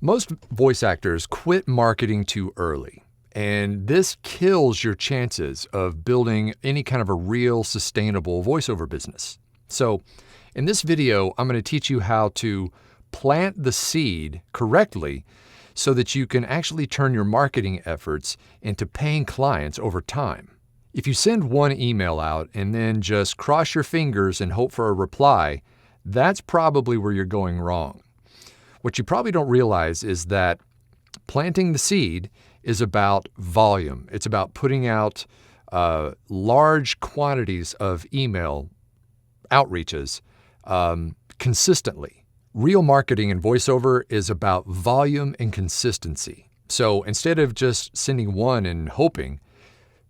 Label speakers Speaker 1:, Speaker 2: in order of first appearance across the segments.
Speaker 1: Most voice actors quit marketing too early, and this kills your chances of building any kind of a real sustainable voiceover business. So in this video, I'm going to teach you how to plant the seed correctly so that you can actually turn your marketing efforts into paying clients over time. If you send one email out and then just cross your fingers and hope for a reply, that's probably where you're going wrong. What you probably don't realize is that planting the seed is about volume. It's about putting out large quantities of email outreaches consistently. Real marketing in voiceover is about volume and consistency. So instead of just sending one and hoping,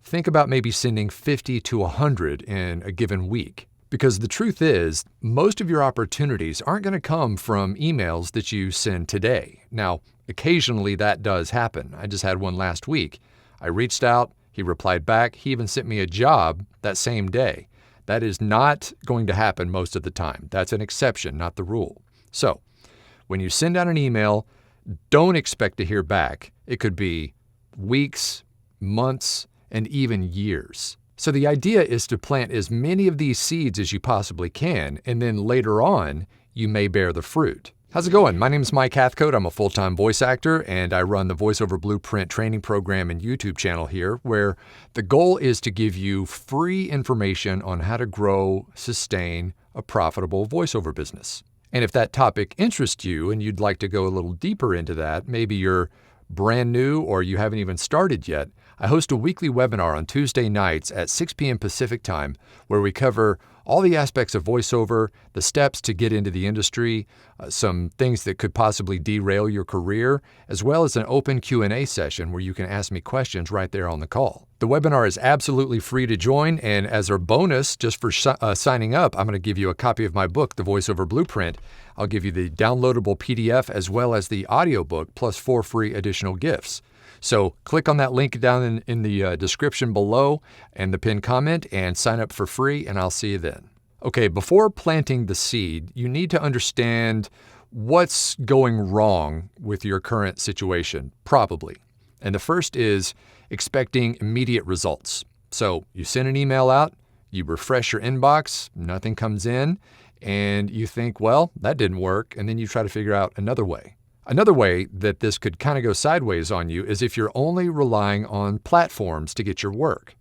Speaker 1: think about maybe sending 50 to 100 in a given week. Because the truth is, most of your opportunities aren't going to come from emails that you send today. Now, occasionally that does happen. I just had one last week. I reached out, he replied back, he even sent me a job that same day. That is not going to happen most of the time. That's an exception, not the rule. So, when you send out an email, don't expect to hear back. It could be weeks, months, and even years. So the idea is to plant as many of these seeds as you possibly can, and then later on, you may bear the fruit. How's it going? My name is Mike Hathcote. I'm a full-time voice actor, and I run the VoiceOver Blueprint training program and YouTube channel here, where the goal is to give you free information on how to grow, sustain a profitable voiceover business. And if that topic interests you and you'd like to go a little deeper into that, maybe you're brand new or you haven't even started yet, I host a weekly webinar on Tuesday nights at 6 p.m. Pacific time where we cover all the aspects of voiceover, the steps to get into the industry, some things that could possibly derail your career, as well as an open Q&A session where you can ask me questions right there on the call. The webinar is absolutely free to join, and as a bonus, just for signing up, I'm going to give you a copy of my book, The VoiceOver Blueprint. I'll give you the downloadable PDF as well as the audiobook, plus 4 free additional gifts. So click on that link down in the description below and the pinned comment and sign up for free, and I'll see you then. Okay, before planting the seed, you need to understand what's going wrong with your current situation, probably. And the first is expecting immediate results. So you send an email out, you refresh your inbox, nothing comes in, and you think, well, that didn't work, and then you try to figure out another way. Another way that this could kind of go sideways on you is if you're only relying on platforms to get your work.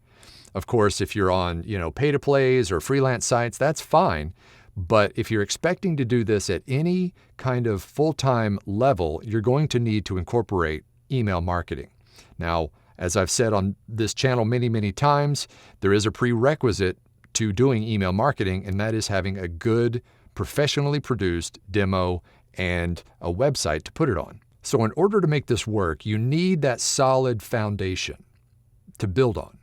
Speaker 1: Of course, if you're on, pay-to-plays or freelance sites, that's fine. But if you're expecting to do this at any kind of full-time level, you're going to need to incorporate email marketing. Now, as I've said on this channel many, many times, there is a prerequisite to doing email marketing, and that is having a good, professionally produced demo and a website to put it on. So in order to make this work, you need that solid foundation to build on.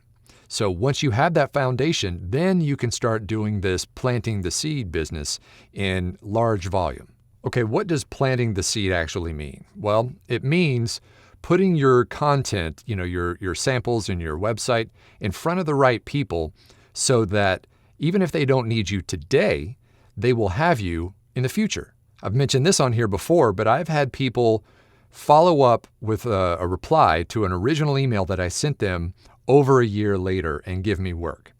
Speaker 1: So once you have that foundation, then you can start doing this planting the seed business in large volume. Okay, what does planting the seed actually mean? Well, it means putting your content, your samples and your website in front of the right people so that even if they don't need you today, they will have you in the future. I've mentioned this on here before, but I've had people follow up with a reply to an original email that I sent them over a year later and give me work.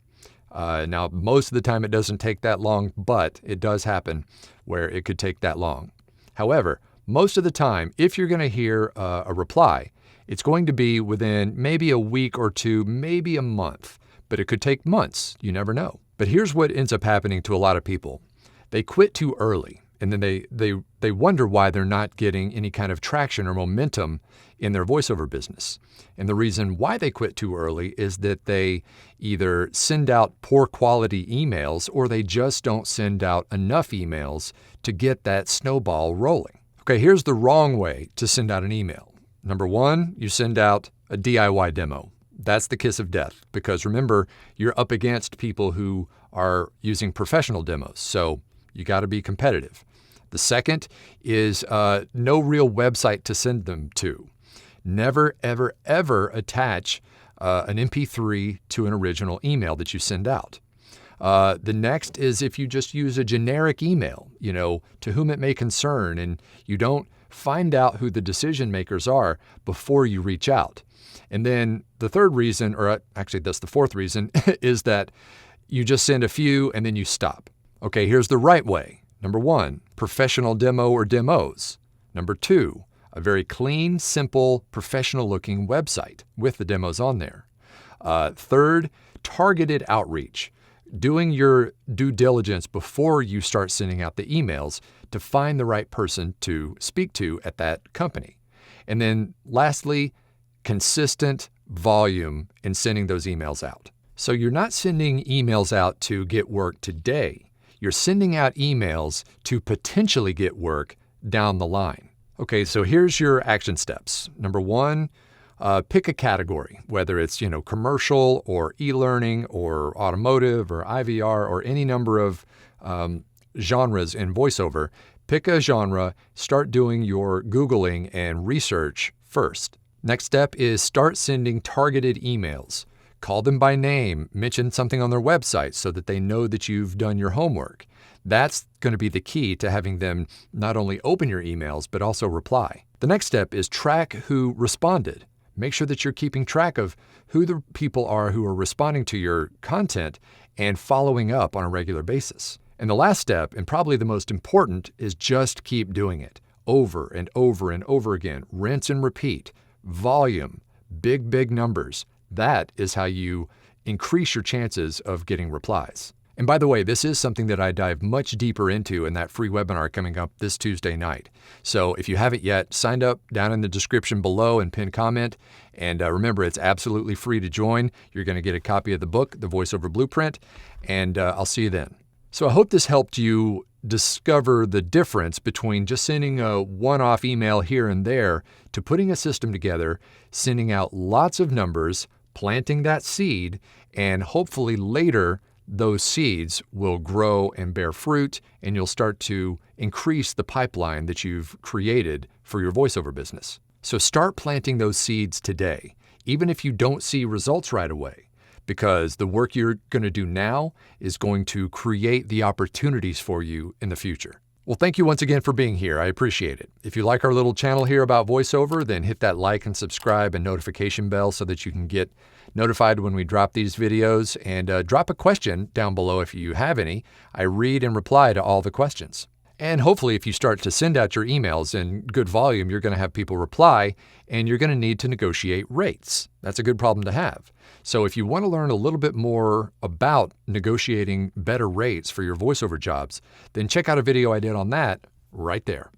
Speaker 1: Now, most of the time it doesn't take that long, but it does happen where it could take that long. However, most of the time, if you're going to hear a reply, it's going to be within maybe a week or two, maybe a month, but it could take months. You never know. But here's what ends up happening to a lot of people. They quit too early. And then they wonder why they're not getting any kind of traction or momentum in their voiceover business. And the reason why they quit too early is that they either send out poor quality emails or they just don't send out enough emails to get that snowball rolling. Okay, here's the wrong way to send out an email. Number one, you send out a DIY demo. That's the kiss of death because remember, you're up against people who are using professional demos. So you got to be competitive. The second is no real website to send them to. Never, ever, ever attach an MP3 to an original email that you send out. The next is if you just use a generic email, to whom it may concern, and you don't find out who the decision makers are before you reach out. And then the third reason, or actually that's the fourth reason, is that you just send a few and then you stop. Okay, here's the right way. Number 1, professional demo or demos. Number 2, a very clean, simple, professional-looking website with the demos on there. Third, targeted outreach, doing your due diligence before you start sending out the emails to find the right person to speak to at that company. And then lastly, consistent volume in sending those emails out. So you're not sending emails out to get work today. You're sending out emails to potentially get work down the line. Okay, so here's your action steps. Number 1, pick a category, whether it's, commercial or e-learning or automotive or IVR or any number of genres in voiceover. Pick a genre, start doing your Googling and research first. Next step is start sending targeted emails. Call them by name, mention something on their website so that they know that you've done your homework. That's going to be the key to having them not only open your emails, but also reply. The next step is track who responded. Make sure that you're keeping track of who the people are who are responding to your content and following up on a regular basis. And the last step, and probably the most important, is just keep doing it over and over and over again. Rinse and repeat. Volume, big numbers. That is how you increase your chances of getting replies. And by the way, this is something that I dive much deeper into in that free webinar coming up this Tuesday night. So if you haven't yet, signed up down in the description below and pin comment. And remember, it's absolutely free to join. You're going to get a copy of the book, The Voiceover Blueprint, and I'll see you then. So I hope this helped you discover the difference between just sending a one-off email here and there to putting a system together, sending out lots of numbers, planting that seed, and hopefully later those seeds will grow and bear fruit, and you'll start to increase the pipeline that you've created for your voiceover business. So start planting those seeds today, even if you don't see results right away, because the work you're going to do now is going to create the opportunities for you in the future. Well, thank you once again for being here. I appreciate it. If you like our little channel here about voiceover, then hit that like and subscribe and notification bell so that you can get notified when we drop these videos, and drop a question down below if you have any. I read and reply to all the questions. And hopefully if you start to send out your emails in good volume, you're going to have people reply, and you're going to need to negotiate rates. That's a good problem to have. So if you want to learn a little bit more about negotiating better rates for your voiceover jobs, then check out a video I did on that right there.